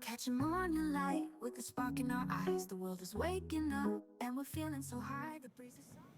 catching morning light with a spark in our eyes. The world is waking up and we're feeling so high. The breeze is soft.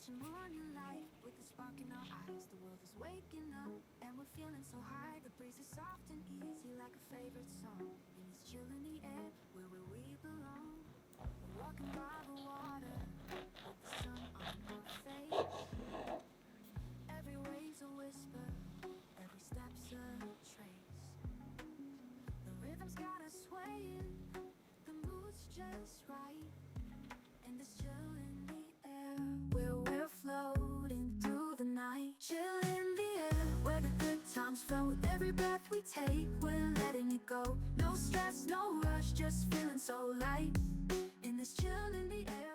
Watching morning light with a spark in our eyes. The world is waking up and we're feeling so high. The breeze is soft and easy like a favorite song. And it's chill in the air where we belong. We're walking by the water with the sun on our face. Every wave's a whisper, every step's a trace. The rhythm's got us swaying, the mood's just right. And there's chill in the air where we're floating through the night. Chill in the air where the good times flow. With every breath we take, we're letting it go. No stress, no rush, just feeling so light. In this chill in the air